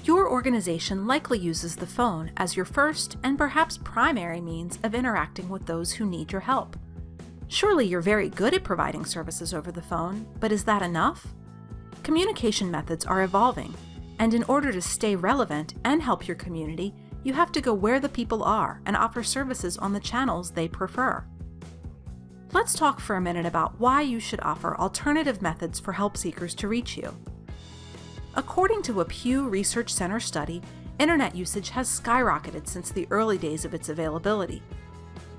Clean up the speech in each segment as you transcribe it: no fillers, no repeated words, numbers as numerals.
Your organization likely uses the phone as your first and perhaps primary means of interacting with those who need your help. Surely you're very good at providing services over the phone, but is that enough? Communication methods are evolving, and in order to stay relevant and help your community, you have to go where the people are and offer services on the channels they prefer. Let's talk for a minute about why you should offer alternative methods for help seekers to reach you. According to a Pew Research Center study, internet usage has skyrocketed since the early days of its availability.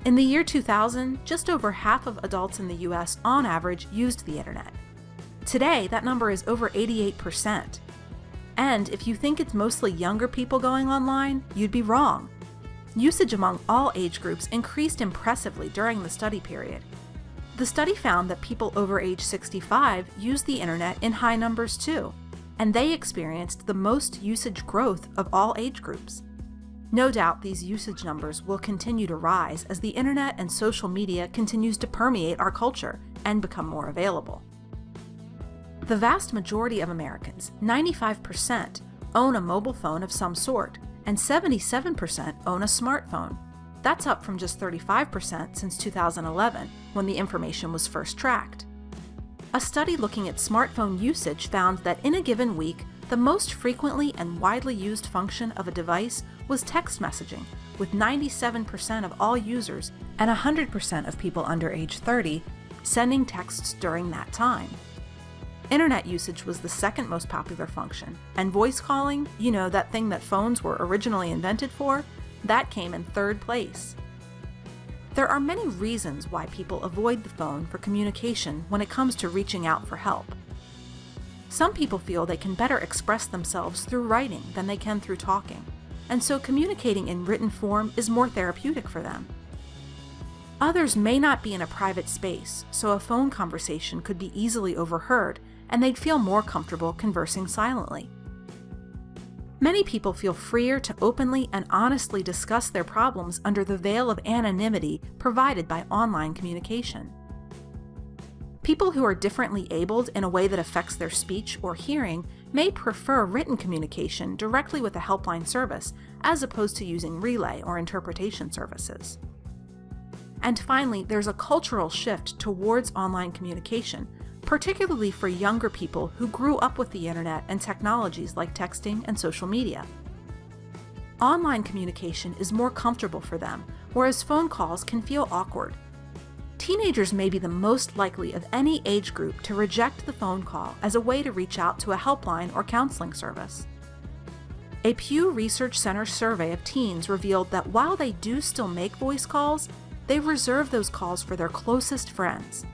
In the year 2000, just over half of adults in the US on average used the internet. Today, that number is over 88%. And if you think it's mostly younger people going online, you'd be wrong. Usage among all age groups increased impressively during the study period. The study found that people over age 65 use the internet in high numbers too, and they experienced the most usage growth of all age groups. No doubt these usage numbers will continue to rise as the internet and social media continues to permeate our culture and become more available. The vast majority of Americans, 95%, own a mobile phone of some sort, and 77% own a smartphone. That's up from just 35% since 2011, when the information was first tracked. A study looking at smartphone usage found that in a given week, the most frequently and widely used function of a device was text messaging, with 97% of all users and 100% of people under age 30 sending texts during that time. Internet usage was the second most popular function, and voice calling, you know, that thing that phones were originally invented for, that came in third place. There are many reasons why people avoid the phone for communication when it comes to reaching out for help. Some people feel they can better express themselves through writing than they can through talking, and so communicating in written form is more therapeutic for them. Others may not be in a private space, so a phone conversation could be easily overheard, and they'd feel more comfortable conversing silently. Many people feel freer to openly and honestly discuss their problems under the veil of anonymity provided by online communication. People who are differently abled in a way that affects their speech or hearing may prefer written communication directly with a helpline service as opposed to using relay or interpretation services. And finally, there's a cultural shift towards online communication, particularly for younger people who grew up with the internet and technologies like texting and social media. Online communication is more comfortable for them, whereas phone calls can feel awkward. Teenagers may be the most likely of any age group to reject the phone call as a way to reach out to a helpline or counseling service. A Pew Research Center survey of teens revealed that while they do still make voice calls, they reserve those calls for their closest friends.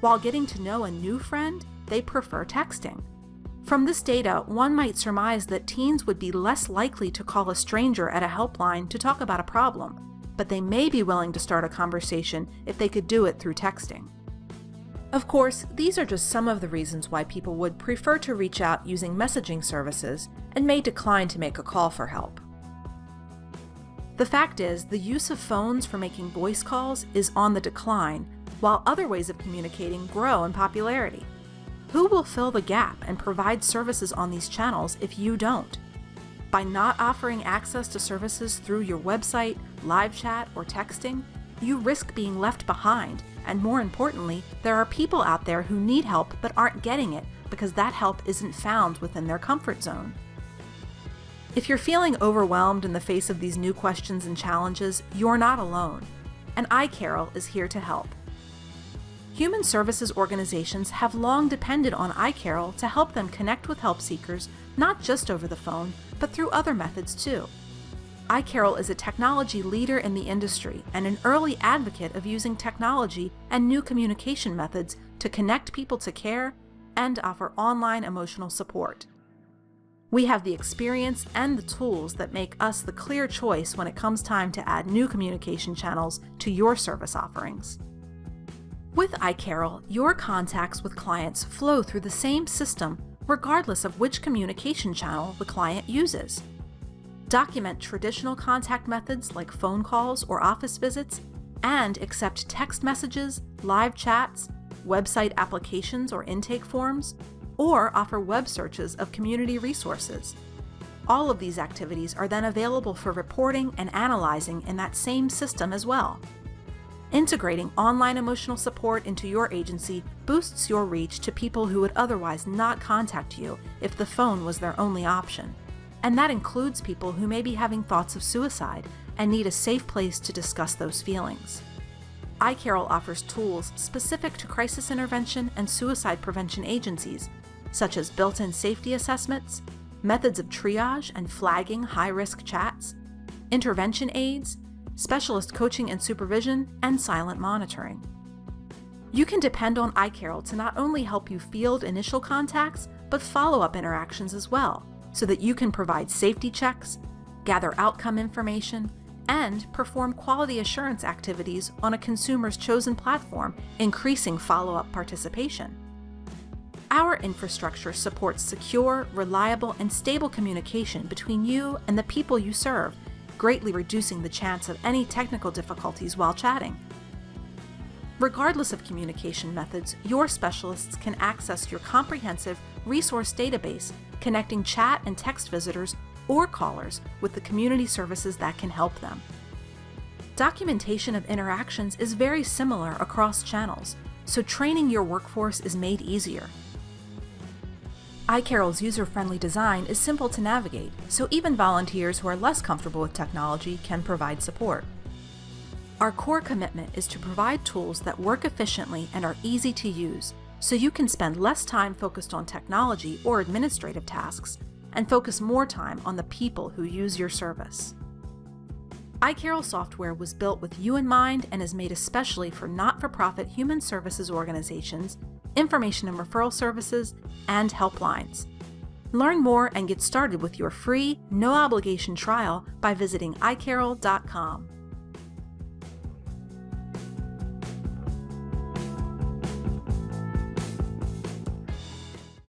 While getting to know a new friend, they prefer texting. From this data, one might surmise that teens would be less likely to call a stranger at a helpline to talk about a problem, but they may be willing to start a conversation if they could do it through texting. Of course, these are just some of the reasons why people would prefer to reach out using messaging services and may decline to make a call for help. The fact is, the use of phones for making voice calls is on the decline, while other ways of communicating grow in popularity. Who will fill the gap and provide services on these channels if you don't? By not offering access to services through your website, live chat, or texting, you risk being left behind, and more importantly, there are people out there who need help but aren't getting it because that help isn't found within their comfort zone. If you're feeling overwhelmed in the face of these new questions and challenges, you're not alone, and iCarol is here to help. Human services organizations have long depended on iCarol to help them connect with help seekers, not just over the phone, but through other methods too. iCarol is a technology leader in the industry and an early advocate of using technology and new communication methods to connect people to care and offer online emotional support. We have the experience and the tools that make us the clear choice when it comes time to add new communication channels to your service offerings. With iCarol, your contacts with clients flow through the same system regardless of which communication channel the client uses. Document traditional contact methods like phone calls or office visits, and accept text messages, live chats, website applications or intake forms, or offer web searches of community resources. All of these activities are then available for reporting and analyzing in that same system as well. Integrating online emotional support into your agency boosts your reach to people who would otherwise not contact you if the phone was their only option. And that includes people who may be having thoughts of suicide and need a safe place to discuss those feelings. iCarol offers tools specific to crisis intervention and suicide prevention agencies, such as built-in safety assessments, methods of triage and flagging high-risk chats, intervention aids, specialist coaching and supervision, and silent monitoring. You can depend on iCarol to not only help you field initial contacts, but follow-up interactions as well, so that you can provide safety checks, gather outcome information, and perform quality assurance activities on a consumer's chosen platform, increasing follow-up participation. Our infrastructure supports secure, reliable, and stable communication between you and the people you serve, greatly reducing the chance of any technical difficulties while chatting. Regardless of communication methods, your specialists can access your comprehensive resource database, connecting chat and text visitors or callers with the community services that can help them. Documentation of interactions is very similar across channels, so training your workforce is made easier. iCarol's user-friendly design is simple to navigate, so even volunteers who are less comfortable with technology can provide support. Our core commitment is to provide tools that work efficiently and are easy to use, so you can spend less time focused on technology or administrative tasks and focus more time on the people who use your service. iCarol software was built with you in mind and is made especially for not-for-profit human services organizations, information and referral services, and helplines. Learn more and get started with your free, no-obligation trial by visiting iCarol.com.